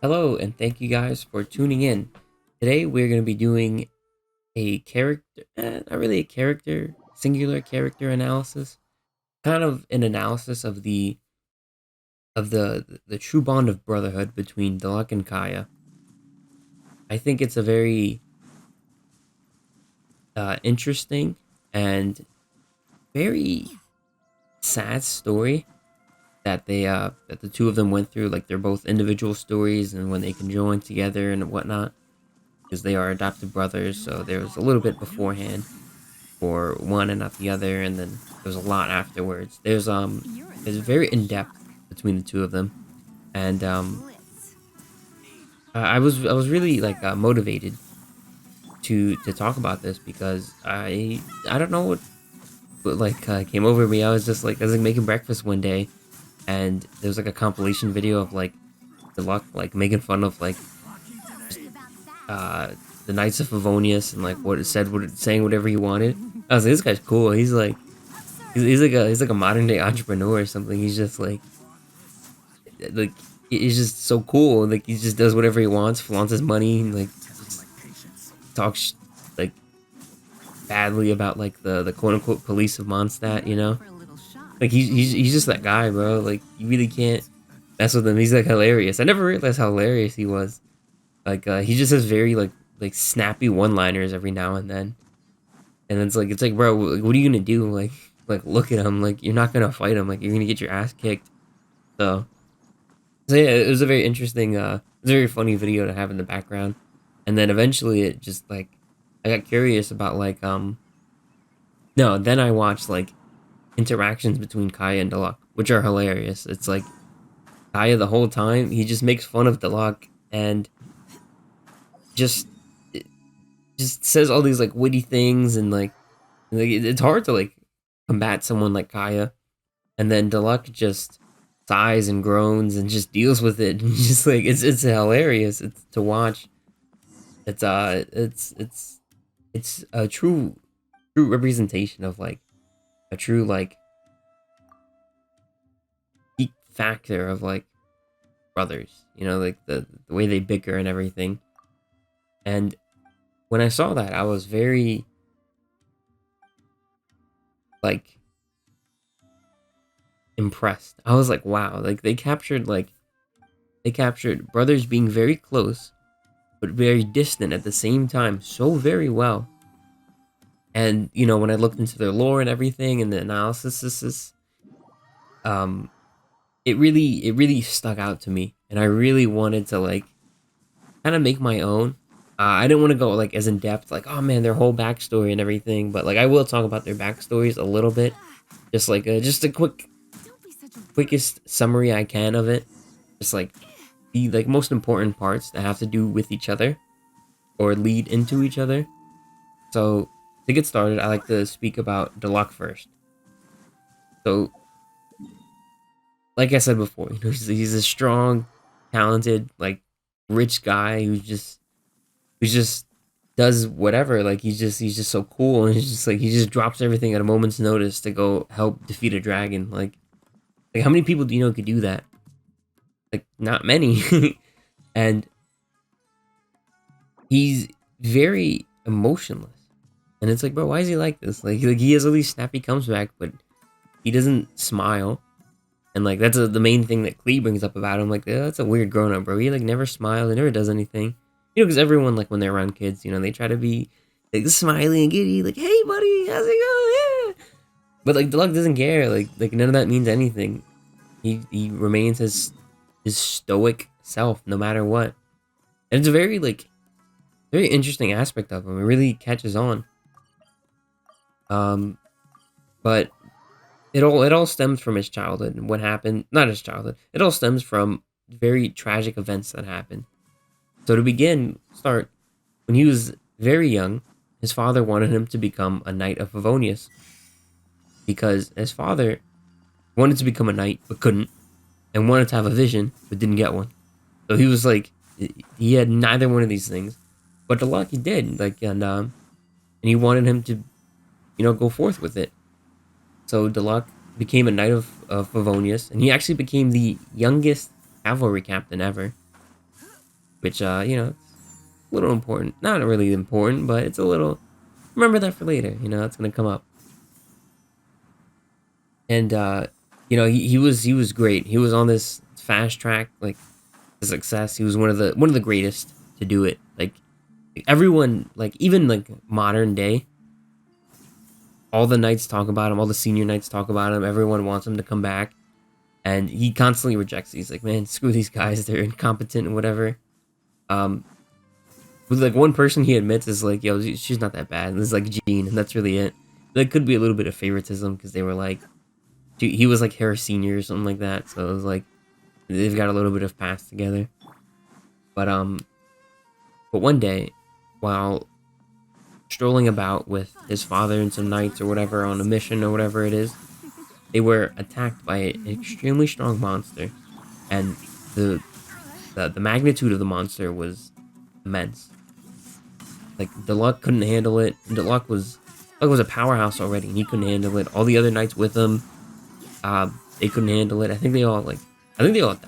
Hello, and thank you guys for tuning in. Today we're going to be doing a character, not really a character, singular character analysis, kind of an analysis of the true bond of brotherhood between Diluc and Kaeya. I think it's a very interesting and very sad story that the two of them went through. Like they're both individual stories, and when they can join together and whatnot, because they are adopted brothers. So there was a little bit beforehand for one and not the other, and then there's a lot afterwards. There's very in depth between the two of them, and I was really like motivated to talk about this because I don't know what like came over me. I was like making breakfast one day, and there was like a compilation video of like the luck like making fun of like uh the Knights of Favonius and like what it said, what it saying whatever he wanted. I was like, this guy's cool. He's like a modern day entrepreneur or something. He's just like he's just so cool. Like he just does whatever he wants, flaunts his money, and like just talks like badly about like the quote unquote police of Mondstadt. Like he's just that guy, bro. Like you really can't mess with him. He's like hilarious. I never realized how hilarious he was. Like he just has very like snappy one liners every now and then. And it's like, bro, what are you gonna do? Like, look at him. Like, you're not gonna fight him. Like, you're gonna get your ass kicked. So, so yeah, it was a very interesting, it was a very funny video to have in the background. And then eventually, it just like, I got curious about like, no, then I watched like interactions between Kaya and Deluxe, which are hilarious. It's like Kaya the whole time he just makes fun of Deluxe and just just says all these like witty things and like it's hard to like combat someone like Kaya, and then Deluxe just sighs and groans and just deals with it. And just like it's hilarious. It's to watch. It's a true representation of like a true like peak factor of like brothers. Like the way they bicker and everything. And when I saw that, I was very like impressed. I was like, wow, like they captured brothers being very close but very distant at the same time so very well. And when I looked into their lore and everything and the analysis, um it really stuck out to me, and I really wanted to like kind of make my own. I didn't want to go like as in depth, like oh man, their whole backstory and everything, but like I will talk about their backstories a little bit, just a quickest summary I can of it. Just like the like most important parts that have to do with each other or lead into each other. So to get started, I like to speak about Deluxe first. So like I said before, he's a strong, talented, like rich guy who just does whatever. Like he's just so cool, and he's just like he just drops everything at a moment's notice to go help defeat a dragon. Like how many people do you know could do that? Like not many. And he's very emotionless. And it's like, bro, why is he like this? Like he has all these snappy comebacks, but he doesn't smile. And like that's the main thing that Klee brings up about him. Like that's a weird grown up, bro. He like never smiles. He never does anything. Because everyone like when they're around kids, they try to be like smiley and giddy, like, hey buddy, how's it going? Yeah. But like Deluxe doesn't care. Like none of that means anything. He remains his stoic self no matter what. And it's a very like very interesting aspect of him. It really catches on. Um, but it all stems from his childhood and what happened. Not his childhood. It all stems from very tragic events that happened. So to start when he was very young, his father wanted him to become a knight of Favonius because his father wanted to become a knight but couldn't, and wanted to have a vision but didn't get one. So he was like, he had neither one of these things, but the luck he did. And he wanted him to, go forth with it. So Deluc became a knight of Favonius, and he actually became the youngest cavalry captain ever. which it's a little important. Not really important, but it's a little. Remember that for later. That's gonna come up. And he was great. He was on this fast track like to success. He was one of the greatest to do it. Like everyone, like even like modern day, all the knights talk about him. All the senior knights talk about him. Everyone wants him to come back, and he constantly rejects it. He's like, man, screw these guys. They're incompetent and whatever. Um, with like one person he admits is like, yo, she's not that bad. And it's like Jean, and that's really it. There could be a little bit of favoritism because they were like, he was like her senior or something like that. So it was like they've got a little bit of past together. But one day, while strolling about with his father and some knights or whatever on a mission or whatever it is, they were attacked by an extremely strong monster, and the magnitude of the monster was immense. Like Diluc couldn't handle it. And Diluc was a powerhouse already, and he couldn't handle it. All the other knights with him, they couldn't handle it. I think they all died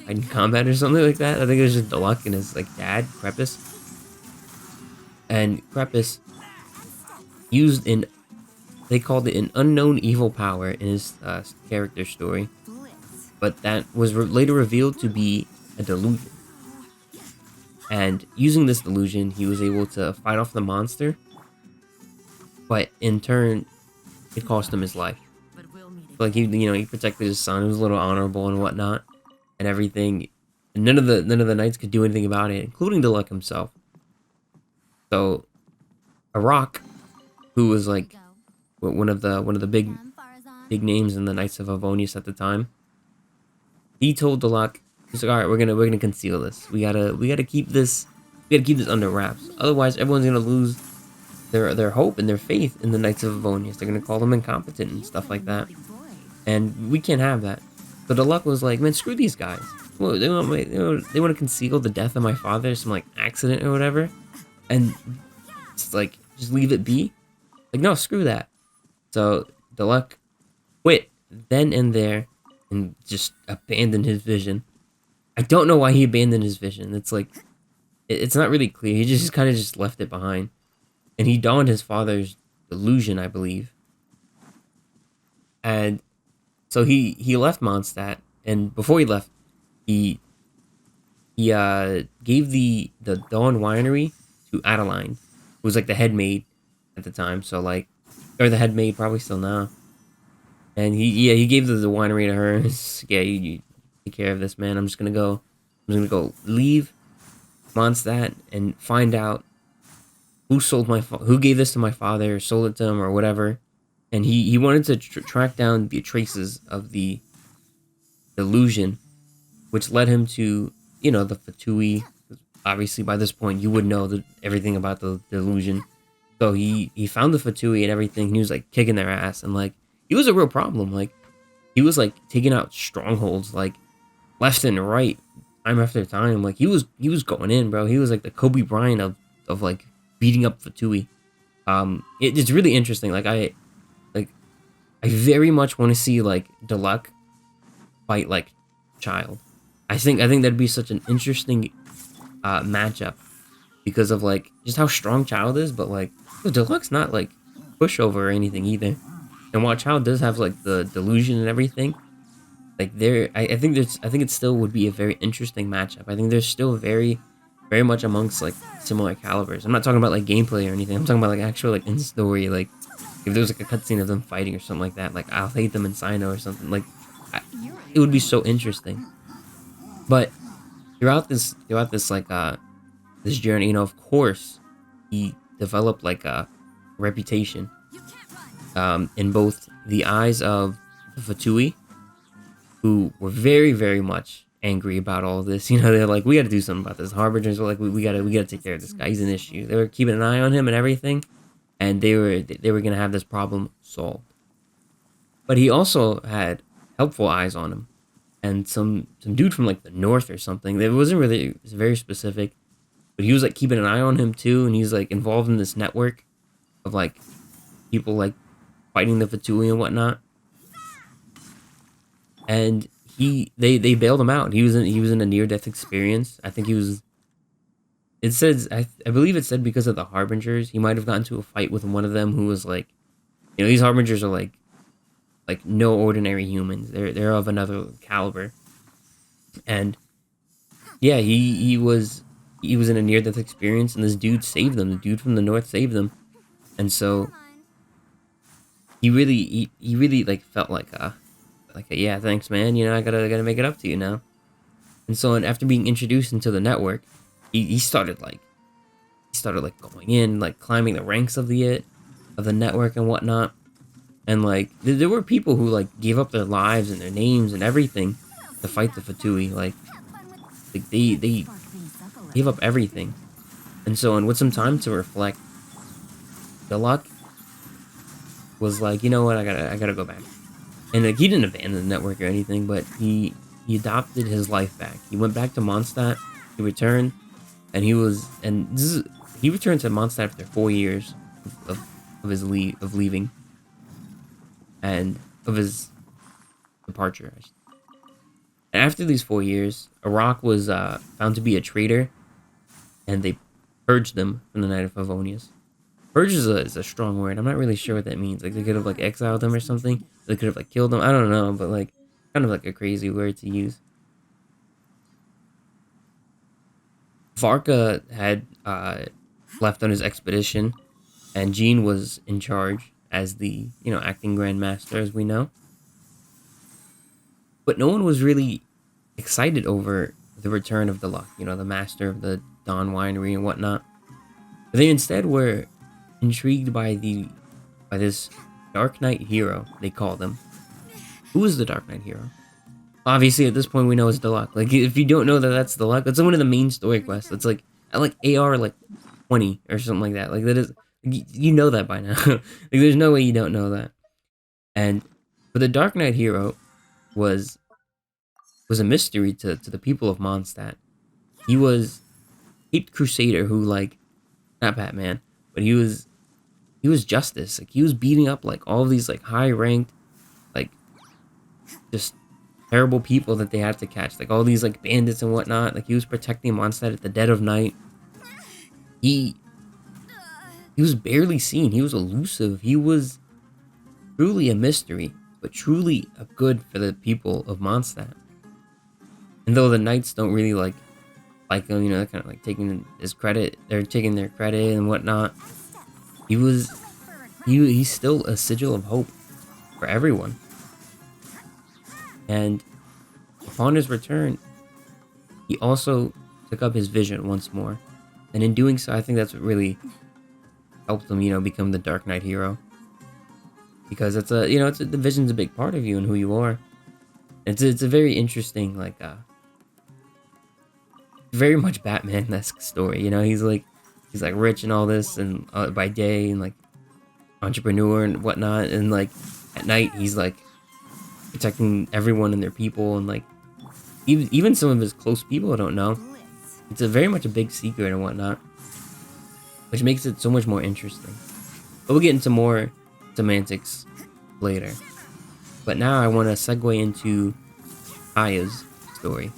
in combat or something like that. I think it was just Diluc and his like dad, Crepus. And Crepus used they called it an unknown evil power in his character story, but that was later revealed to be a delusion. And using this delusion, he was able to fight off the monster, but in turn, it cost him his life. Like he protected his son, who was a little honorable and whatnot, and everything. And none of the knights could do anything about it, including Diluc himself. So, Arak, who was like one of the big names in the Knights of Avonius at the time, he told Diluc, he's like, all right, we're gonna conceal this. We gotta keep this under wraps. Otherwise, everyone's gonna lose their hope and their faith in the Knights of Avonius. They're gonna call them incompetent and stuff like that, and we can't have that. So Diluc was like, man, screw these guys. Well, they want to conceal the death of my father, some like accident or whatever, and it's like just leave it be. Like, no, screw that. So Diluc quit then and there and just abandoned his vision. I don't know why he abandoned his vision. It's like it's not really clear. He just kind of just left it behind, and he donned his father's delusion, I believe. And so he left Mondstadt, and before he left, he gave the Dawn Winery to Adeline, who was like the head maid at the time. So like, or the head maid probably still now. And he gave the winery to her. Yeah, you take care of this, man. I'm just gonna go leave Mondstadt and find out who gave this to my father, or sold it to him, or whatever. And he wanted to track down the traces of the delusion, which led him to the Fatui. Obviously, by this point, you would know everything about the delusion. So he found the Fatui and everything. He was like kicking their ass, and like he was a real problem. Like he was like taking out strongholds like left and right, time after time. Like he was going in, bro. He was like the Kobe Bryant of like beating up Fatui. It's really interesting. Like I very much want to see like Diluc fight like Child. I think that'd be such an interesting matchup because of like just how strong Child is, but like Diluc's not like pushover or anything either. And while Child does have like the delusion and everything, like I think it still would be a very interesting matchup. I think they're still very much amongst like similar calibers. I'm not talking about like gameplay or anything. I'm talking about like actual like in story. Like if there was like a cutscene of them fighting or something like that, like I'll hate them in Sino or something. Like it would be so interesting. But throughout this like this journey, of course, he developed like a reputation in both the eyes of the Fatui, who were very, very much angry about all of this. They're like, we got to do something about this. Harbingers were like, we gotta take care of this guy. He's an issue. They were keeping an eye on him and everything, and they were gonna have this problem solved. But he also had helpful eyes on him, and some dude from like the north or something. It was very specific, but he was like keeping an eye on him too, and he's like involved in this network of like people like fighting the Fatui and whatnot. And they bailed him out. He was in a near death experience. I think he was it says I believe it said because of the harbingers, he might have gotten to a fight with one of them who was like, these harbingers are like no ordinary humans. They're of another caliber. And yeah, he was in a near death experience, and this dude saved them. The dude from the north saved them, and so he really like felt like a, yeah, thanks, man. I gotta make it up to you now. And so, and after being introduced into the network, he started like going in, like climbing the ranks of the network and whatnot. And like there were people who like gave up their lives and their names and everything to fight the Fatui. Like they gave up everything. And so, and with some time to reflect, Diluc was like, you know what, I gotta go back. And like he didn't abandon the network or anything, but he adopted his life back. He went back to Mondstadt. He returned, and he returned to Mondstadt after 4 years of his leaving and of his departure. And after these 4 years, Iraq was found to be a traitor, and they purged them from the Knight of Favonius. Purge is a strong word. I'm not really sure what that means. Like they could have like exiled them or something. They could have like killed them. I don't know, but like kind of like a crazy word to use. Varka had left on his expedition, and Jean was in charge as the acting Grand Master, as we know. But no one was really excited over the return of Diluc, the master of the Dawn Winery and whatnot. They instead were intrigued by this Dark Knight hero, they called him. Who is the Dark Knight hero? Obviously, at this point, we know it's Diluc. Like, if you don't know that that's Diluc, that's one of the main story quests. It's like at like AR like 20 or something like that. Like that is, you know that by now. Like, there's no way you don't know that. And but the Dark Knight hero was a mystery to the people of Mondstadt. He was Caped Crusader who like not Batman, but he was justice. Like he was beating up like all of these like high ranked like just terrible people that they had to catch, like all these like bandits and whatnot. Like he was protecting Mondstadt at the dead of night. He was barely seen. He was elusive. He was truly a mystery, but truly a good for the people of Mondstadt. And though the knights don't really like him, they're kind of like taking his credit. They're taking their credit and whatnot. He's still a sigil of hope for everyone. And upon his return, he also took up his vision once more. And in doing so, I think that's what really helped him, become the Dark Knight hero. Because the vision's a big part of you and who you are. It's a very interesting, like, very much Batman-esque story. He's like rich and all this, and by day, and like entrepreneur and whatnot, and like at night he's like protecting everyone and their people, and like even some of his close people don't know. It's very much a big secret and whatnot, which makes it so much more interesting. But we'll get into more semantics later. But now I want to segue into Kaeya's story.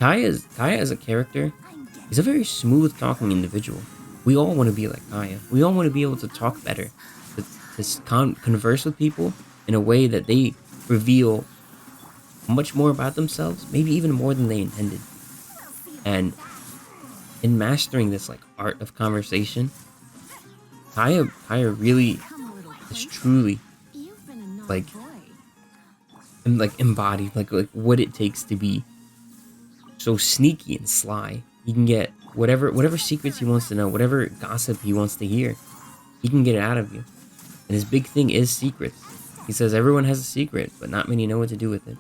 Kaeya as a character is a very smooth talking individual. We all want to be like Kaeya. We all want to be able to talk better, to converse with people in a way that they reveal much more about themselves, maybe even more than they intended. And in mastering this like art of conversation, Kaeya really is truly like embodied like what it takes to be so sneaky and sly. He can get whatever secrets he wants to know, whatever gossip he wants to hear, he can get it out of you. And his big thing is secrets. He says everyone has a secret, but not many know what to do with it.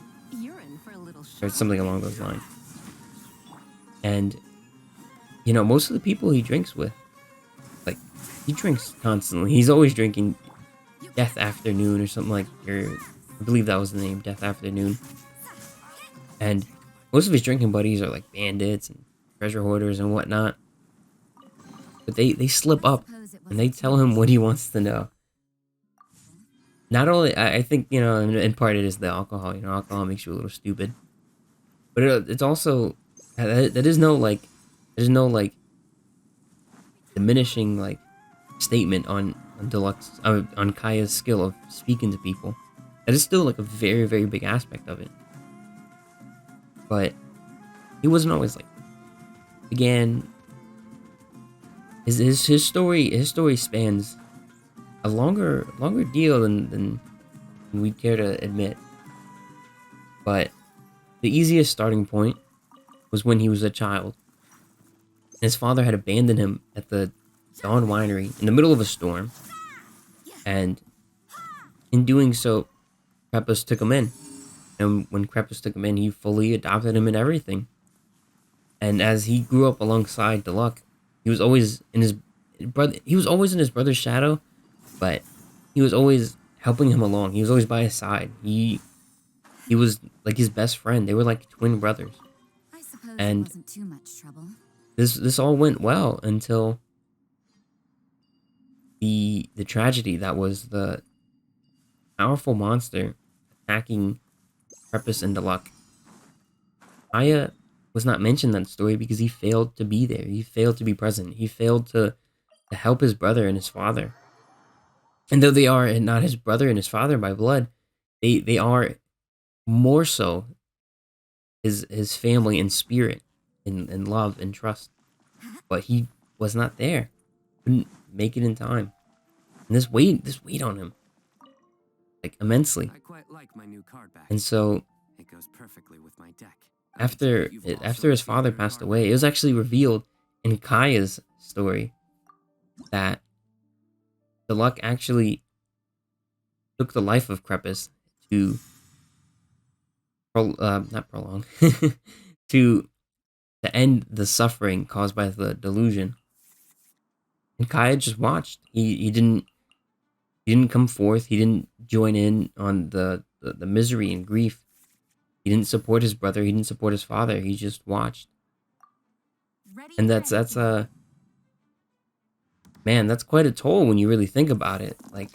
Or something along those lines. And most of the people he drinks with, like, he drinks constantly. He's always drinking Death Afternoon or something like, I believe that was the name, Death Afternoon. And most of his drinking buddies are like bandits and treasure hoarders and whatnot. But they slip up and they tell him what he wants to know. Not only, I think, in part it is the alcohol. Alcohol makes you a little stupid. But it's also, that is no, like, There's no like diminishing like statement on Deluxe on Kaeya's skill of speaking to people. That is still like a very very big aspect of it. But he wasn't always like again. His story spans a longer deal than we'd care to admit. But the easiest starting point was when he was a child. His father had abandoned him at the Dawn Winery in the middle of a storm, and in doing so, Krepus took him in. And when Krepus took him in, he fully adopted him and everything. And as he grew up alongside Diluc, he was always in his brother. He was always in his brother's shadow, but he was always helping him along. He was always by his side. He was like his best friend. They were like twin brothers. I suppose it And wasn't too much trouble. this all went well until the tragedy that was the powerful monster attacking Krepus and Diluc. Kaeya was not mentioned in that story because he failed to be there. He failed to be present. He failed to help his brother and his father. And though they are not his brother and his father by blood, they are more so his family and spirit and love and trust. But he was not there. Couldn't make it in time. And this weight on him. Like immensely. I quite like my new card back. And so It goes perfectly with my deck. after his father passed away, it was actually revealed in Kaeya's story that the luck actually took the life of Krepus to not prolong to end the suffering caused by the delusion. And Kaeya just watched. He didn't come forth. He didn't join in on the misery and grief. He didn't support his brother. He didn't support his father. He just watched. And that's a man. That's quite a toll when you really think about it. Like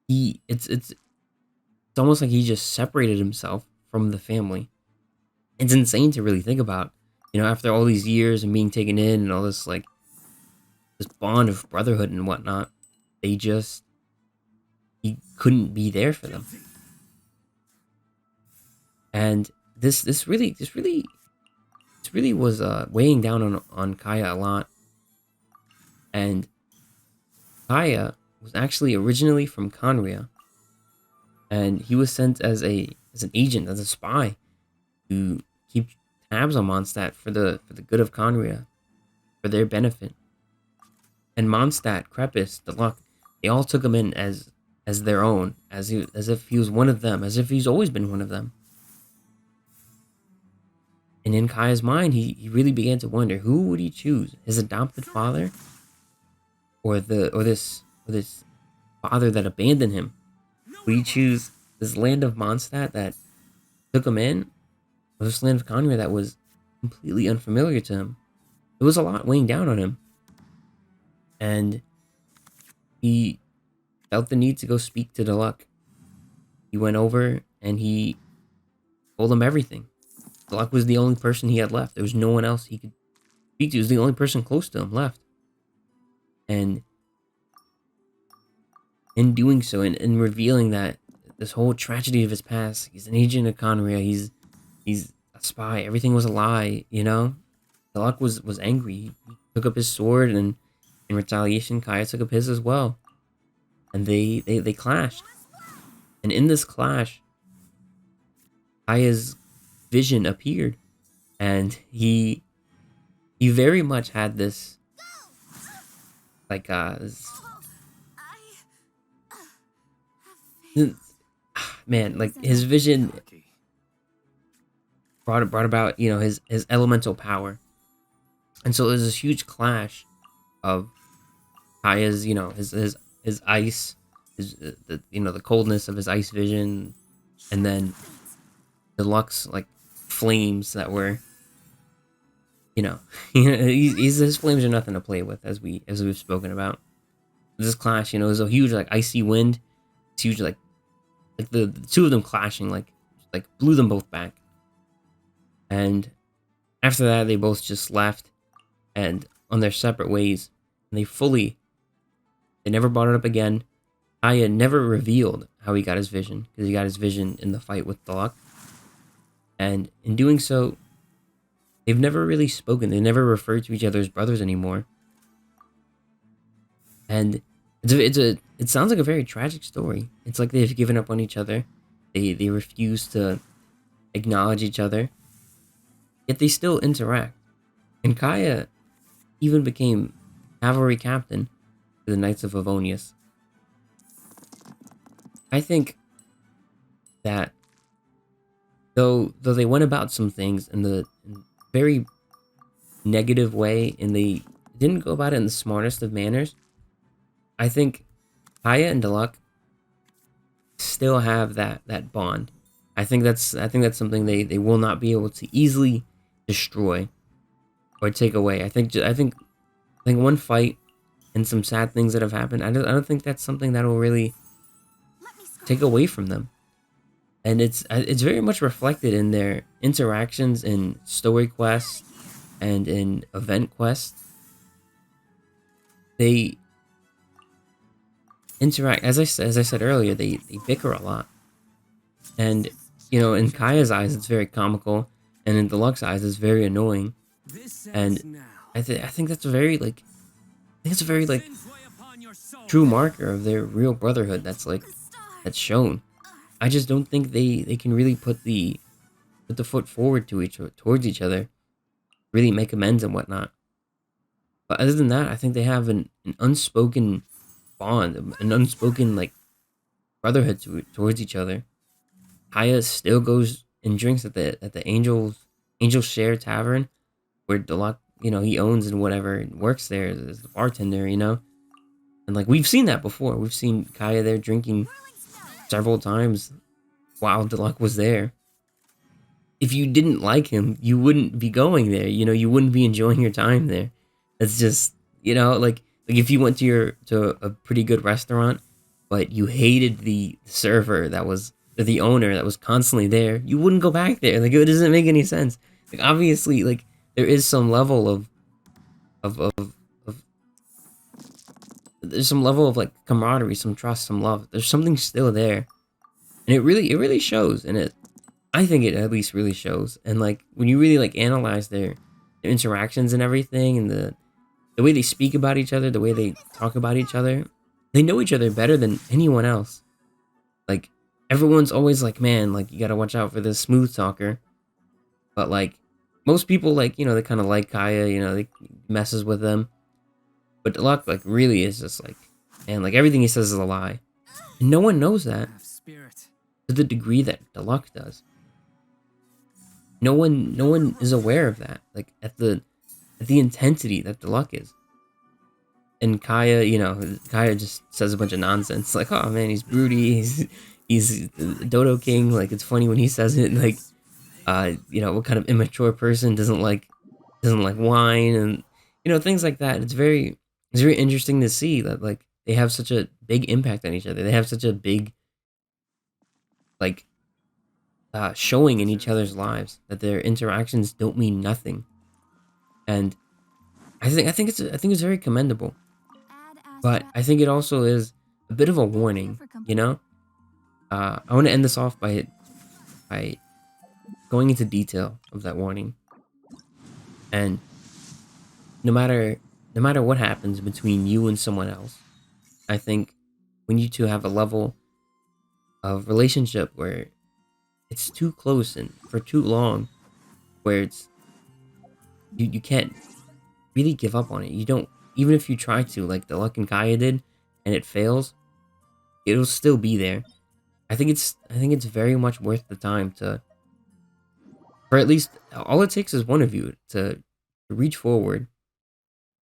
it's almost like he just separated himself from the family. It's insane to really think about. You know, after all these years and being taken in and all this like this bond of brotherhood and whatnot, he couldn't be there for them. And this really was weighing down on Kaeya a lot. And Kaeya was actually originally from Conria, and he was sent as an agent, as a spy, to keep tabs on Mondstadt for the good of Conria, for their benefit. And Mondstadt, Krepus, Diluc, they all took him in as their own, as if he was one of them, as if he's always been one of them. And in Kaeya's mind, he really began to wonder, who would he choose? His adopted father? Or this father that abandoned him? Would he choose this land of Mondstadt that took him in? Or this land of Conria that was completely unfamiliar to him? It was a lot weighing down on him. And he felt the need to go speak to Diluc. He went over and he told him everything. Diluc was the only person he had left. There was no one else he could speak to. He was the only person close to him left. And in doing so, and revealing that this whole tragedy of his past, he's an agent of Conria, he's a spy, everything was a lie, you know? Diluc was angry. He took up his sword, and in retaliation, Kaeya took up his as well. And they clashed. And in this clash, Kaeya's vision appeared, and he very much had this like man, like his vision brought about, you know, his elemental power. And so there's this huge clash of Kaeya's, you know, his ice, the coldness of his ice vision, and then Diluc's like flames that were, you know, his flames are nothing to play with, as we've spoken about. This clash, you know, is a huge like icy wind. It's huge like the two of them clashing like blew them both back. And After that, they both just left and on their separate ways. And they never brought it up again. Kaeya never revealed how he got his vision, because he got his vision in the fight with Diluc. And in doing so, they've never really spoken. They never referred to each other as brothers anymore. And it sounds like a very tragic story. It's like they've given up on each other. They refuse to acknowledge each other. Yet they still interact. And Kaeya even became cavalry captain to the Knights of Avonius. I think that though they went about some things in the very negative way, and they didn't go about it in the smartest of manners, I think Kaeya and Diluc still have that bond. I think that's something they will not be able to easily destroy or take away. I think one fight and some sad things that have happened, I don't think that's something that will really take away from them. And it's very much reflected in their interactions in story quests and in event quests. They interact, as I said earlier, they bicker a lot. And you know, in Kaeya's eyes it's very comical, and in Diluc's eyes it's very annoying. And I think that's a very true marker of their real brotherhood that's shown. I just don't think they can really put the foot forward towards each other, really make amends and whatnot. But other than that, I think they have an unspoken bond, an unspoken like brotherhood towards each other. Kaeya still goes and drinks at the Angel Share Tavern, where Diluc, you know, he owns and whatever, and works there as the bartender, you know. And like we've seen that before. We've seen Kaeya there drinking several times while Diluc was there. If you didn't like him, you wouldn't be going there. You know, you wouldn't be enjoying your time there. It's just, you know, like if you went to a pretty good restaurant, but you hated the server that was, or the owner that was constantly there, you wouldn't go back there. Like, it doesn't make any sense. Like, obviously, like there is some level of there's some level of like camaraderie, some trust, some love. There's something still there, and it really shows. And I think it at least really shows. And like when you really like analyze their interactions and everything, and the way they speak about each other, the way they talk about each other, they know each other better than anyone else. Like everyone's always like, man, like you gotta watch out for this smooth talker. But like most people, like, you know, they kind of like Kaeya, you know, they messes with them. But Diluc, like, really is just like, man, like everything he says is a lie. And no one knows that to the degree that Diluc does. No one is aware of that, like at the intensity that Diluc is. And Kaeya, you know, Kaeya just says a bunch of nonsense, like, oh man, he's broody, he's Dodo King. Like, it's funny when he says it, like, you know, what kind of immature person doesn't like wine, and you know, things like that. It's very interesting to see that like they have such a big impact on each other. They have such a big like showing in each other's lives, that their interactions don't mean nothing. And I think it's very commendable. But I think it also is a bit of a warning, you know? I want to end this off by going into detail of that warning. And no matter what happens between you and someone else, I think when you two have a level of relationship where it's too close and for too long, where it's you can't really give up on it. You don't, even if you try to, like Diluc and Kaeya did, and it fails, it'll still be there. I think it's very much worth the time to, or at least all it takes is one of you to reach forward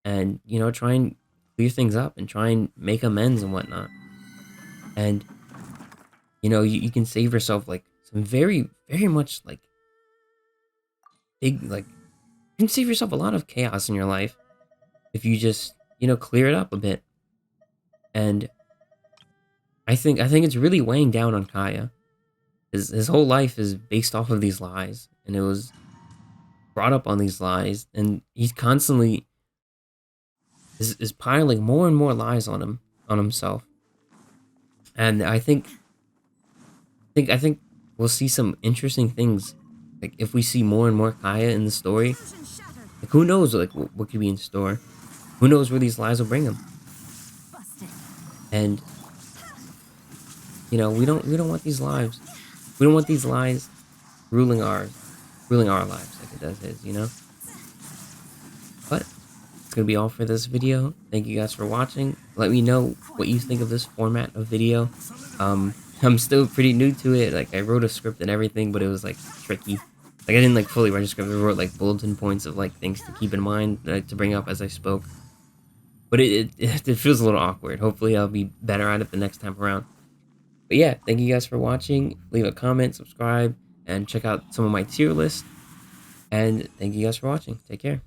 and, you know, try and clear things up and try and make amends and whatnot. And you know, you can save yourself like some very much like big, like you can save yourself a lot of chaos in your life if you just, you know, clear it up a bit. And I think it's really weighing down on Kaeya. His whole life is based off of these lies, and brought up on these lies, and he's constantly is piling more and more lies on himself. And I think we'll see some interesting things. Like if we see more and more Kaeya in the story, Illusion shattered. like who knows like what could be in store? Who knows where these lies will bring him? Busted. And we don't want these lives. We don't want these lies ruling our lives like it does his. But it's gonna be all for this video. Thank you guys for watching. Let me know what you think of this format of video. I'm still pretty new to it. Like I wrote a script and everything, but it was like tricky. Like I didn't like fully write a script. I wrote like bulletin points of like things to keep in mind to bring up as I spoke. But it feels a little awkward. Hopefully I'll be better at it the next time around. But yeah, thank you guys for watching. Leave a comment, subscribe, and check out some of my tier list. And thank you guys for watching. Take care.